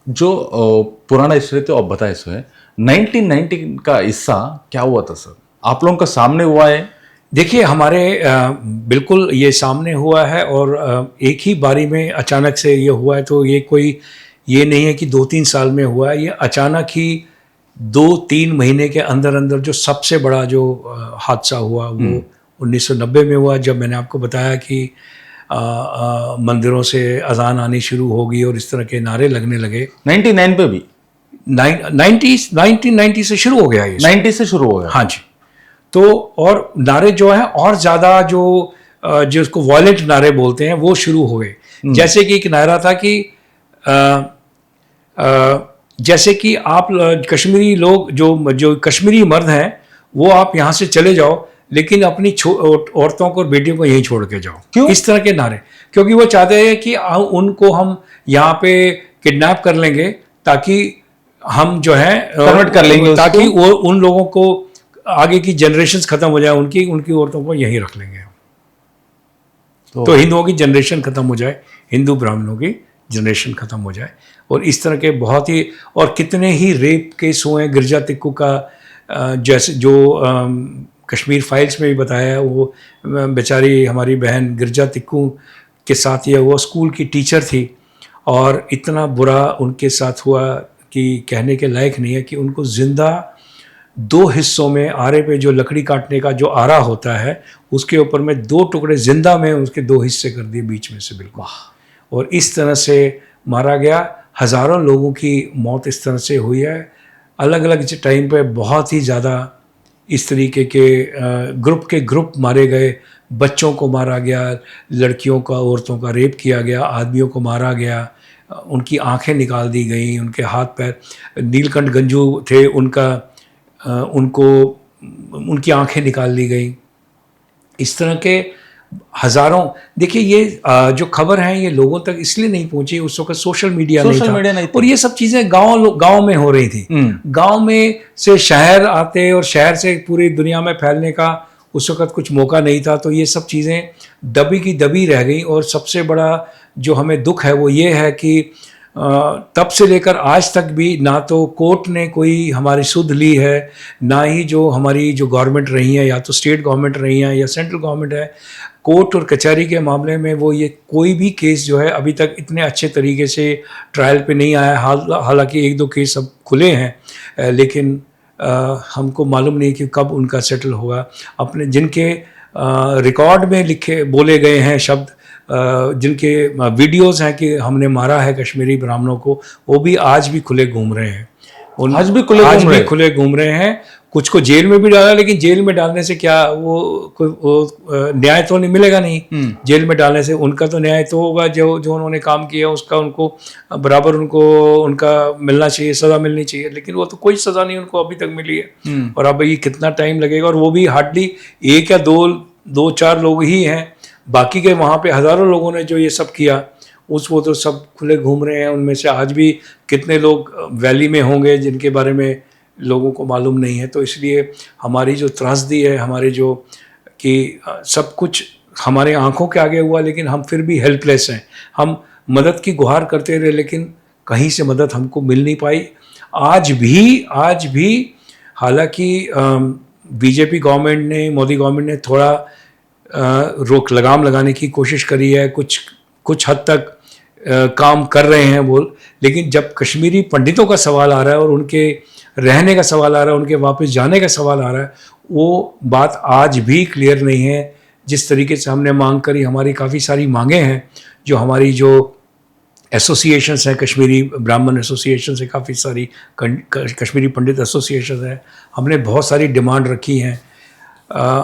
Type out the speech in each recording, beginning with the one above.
जो पुराना हिस्ट्री तो आप बताए सो है, 1919 का हिस्सा क्या हुआ था सर? आप लोगों का सामने हुआ है? देखिए हमारे बिल्कुल ये सामने हुआ है और एक ही बारी में अचानक से ये हुआ है, तो ये कोई ये नहीं है कि 2-3 साल में हुआ है, ये अचानक ही 2-3 महीने के अंदर अंदर जो सबसे बड़ा जो हादसा हुआ वो 1990 में हुआ, जब मैंने आपको बताया कि मंदिरों से अजान आनी शुरू हो गई और इस तरह के नारे लगने लगे। 99 पे भी? 1990 से शुरू हो गया ये। 90 से शुरू हो गया? हाँ जी। तो और नारे जो है और ज़्यादा जो जो उसको वॉयलेंट नारे बोलते हैं वो शुरू हो गए। जैसे कि एक नारा था कि अ, जैसे कि आप कश्मीरी लोग जो जो कश्मीरी मर्द हैं वो आप यहाँ से चले जाओ, लेकिन अपनी औरतों को और बेटियों को यहीं छोड़ के जाओ। क्यों? इस तरह के नारे, क्योंकि वो चाहते हैं कि उनको हम यहाँ पे किडनैप कर लेंगे ताकि हम जो है कन्वर्ट कर लेंगे ताकि उसको। वो उन लोगों को आगे की जनरेशन खत्म हो जाए, उनकी उनकी औरतों को यहीं रख लेंगे। तो हिंदुओं की जनरेशन खत्म हो जाए, हिंदू ब्राह्मणों की जनरेशन खत्म हो जाए। और इस तरह के बहुत ही और कितने ही रेप केस हुए हैं। गिरजा तिक्कू का जैसे जो कश्मीर फाइल्स में भी बताया है, वो बेचारी हमारी बहन गिरजा तिक्कू के साथ यह हुआ। स्कूल की टीचर थी और इतना बुरा उनके साथ हुआ कि कहने के लायक नहीं है, कि उनको जिंदा 2 हिस्सों में आरे पे जो लकड़ी काटने का जो आरा होता है उसके ऊपर में 2 टुकड़े जिंदा में उसके 2 हिस्से कर दिए बीच में से बिल्कुल। और इस तरह से मारा गया। हज़ारों लोगों की मौत इस तरह से हुई है। अलग अलग टाइम पे बहुत ही ज़्यादा इस तरीके के ग्रुप मारे गए। बच्चों को मारा गया, लड़कियों का औरतों का रेप किया गया, आदमियों को मारा गया, उनकी आंखें निकाल दी गई, उनके हाथ पैर। नीलकंठ गंजू थे, उनको उनकी आंखें निकाल ली गई। इस तरह के हज़ारों। देखिए ये जो खबर है ये लोगों तक इसलिए नहीं पहुंची, उस वक्त सोशल मीडिया नहीं था और ये सब चीज़ें गांव में हो रही थी। गांव में से शहर आते और शहर से पूरी दुनिया में फैलने का उस वक्त कुछ मौका नहीं था, तो ये सब चीज़ें दबी की दबी रह गई। और सबसे बड़ा जो हमें दुख है वो ये है कि तब से लेकर आज तक भी ना तो कोर्ट ने कोई हमारी सुध ली है, ना ही जो हमारी जो गवर्नमेंट रही है, या तो स्टेट गवर्नमेंट रही है या सेंट्रल गवर्नमेंट है, कोर्ट और कचहरी के मामले में वो ये कोई भी केस जो है अभी तक इतने अच्छे तरीके से ट्रायल पे नहीं आया। हालांकि 1-2 केस अब खुले हैं, लेकिन हमको मालूम नहीं कि कब उनका सेटल होगा। अपने जिनके रिकॉर्ड में लिखे बोले गए हैं शब्द, जिनके वीडियोस हैं कि हमने मारा है कश्मीरी ब्राह्मणों को, वो भी आज भी खुले घूम रहे हैं। आज भी खुले घूम रहे हैं। कुछ को जेल में भी डाला, लेकिन जेल में डालने से क्या वो न्याय तो नहीं मिलेगा। नहीं, जेल में डालने से उनका तो न्याय तो होगा, जो जो उन्होंने काम किया उसका उनको बराबर उनको उनका मिलना चाहिए, सज़ा मिलनी चाहिए। लेकिन वो तो कोई सज़ा नहीं उनको अभी तक मिली है। और अब ये कितना टाइम लगेगा, और वो भी हार्डली 1 या 2-4 लोग ही हैं। बाकी के वहाँ पे हज़ारों लोगों ने जो ये सब किया, वो तो सब खुले घूम रहे हैं। उनमें से आज भी कितने लोग वैली में होंगे जिनके बारे में लोगों को मालूम नहीं है। तो इसलिए हमारी जो त्रासदी है, हमारे जो कि सब कुछ हमारे आंखों के आगे हुआ, लेकिन हम फिर भी हेल्पलेस हैं। हम मदद की गुहार करते रहे, लेकिन कहीं से मदद हमको मिल नहीं पाई। आज भी हालांकि बीजेपी गवर्नमेंट ने, मोदी गवर्नमेंट ने थोड़ा रोक लगाम लगाने की कोशिश करी है, कुछ हद तक काम कर रहे हैं वो। लेकिन जब कश्मीरी पंडितों का सवाल आ रहा है और उनके रहने का सवाल आ रहा है, उनके वापस जाने का सवाल आ रहा है, वो बात आज भी क्लियर नहीं है। जिस तरीके से हमने मांग करी, हमारी काफ़ी सारी मांगें हैं, जो हमारी जो एसोसिएशंस हैं, कश्मीरी ब्राह्मण एसोसिएशन है, काफ़ी सारी कश्मीरी पंडित एसोसिएशन है, हमने बहुत सारी डिमांड रखी हैं।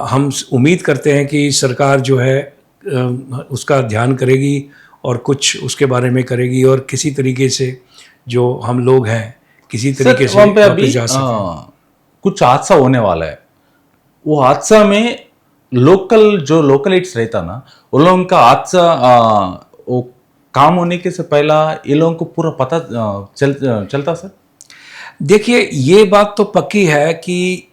हम उम्मीद करते हैं कि सरकार जो है उसका ध्यान करेगी और कुछ उसके बारे में करेगी, और किसी तरीके से जो हम लोग हैं किसी तरीके से वापस जा सकें। कुछ हादसा होने वाला है, वो हादसा में लोकल इट्स रहता ना, उन लोगों का हादसा वो काम होने के से पहला ये लोगों को पूरा पता चलता सर? देखिए ये बात तो पक्की है कि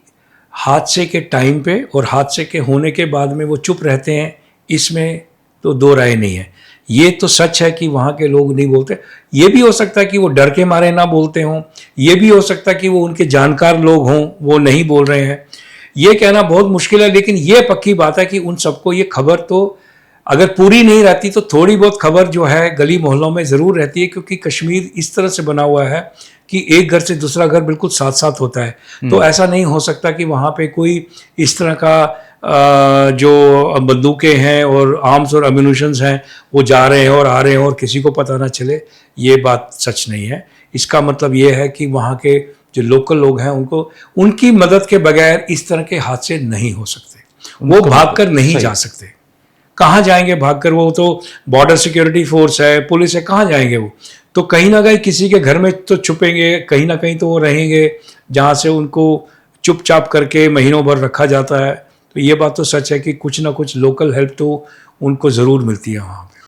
हादसे के टाइम पे और हादसे के होने के बाद में वो चुप रहते हैं, इसमें तो दो राय नहीं है। ये तो सच है कि वहाँ के लोग नहीं बोलते। ये भी हो सकता है कि वो डर के मारे ना बोलते हों, ये भी हो सकता है कि वो उनके जानकार लोग हों, वो नहीं बोल रहे हैं। ये कहना बहुत मुश्किल है, लेकिन ये पक्की बात है कि उन सबको ये खबर तो अगर पूरी नहीं रहती तो थोड़ी बहुत खबर जो है गली मोहल्लों में ज़रूर रहती है, क्योंकि कश्मीर इस तरह से बना हुआ है कि एक घर से दूसरा घर बिल्कुल साथ साथ होता है। तो ऐसा नहीं हो सकता कि वहाँ पे कोई इस तरह का जो बंदूकें हैं और आर्म्स और एम्यूनिशंस हैं वो जा रहे हैं और आ रहे हैं और किसी को पता ना चले। ये बात सच नहीं है। इसका मतलब ये है कि वहाँ के जो लोकल लोग हैं उनको उनकी मदद के बगैर इस तरह के हादसे नहीं हो सकते। वो भागकर नहीं जा सकते। कहाँ जाएंगे भागकर? वो तो बॉर्डर सिक्योरिटी फोर्स है, पुलिस है, कहाँ जाएंगे वो? तो कहीं ना कहीं किसी के घर में तो छुपेंगे, कहीं ना कहीं तो वो रहेंगे जहाँ से उनको चुपचाप करके महीनों भर रखा जाता है। तो ये बात तो सच है कि कुछ ना कुछ लोकल हेल्प तो उनको ज़रूर मिलती है वहाँ पे।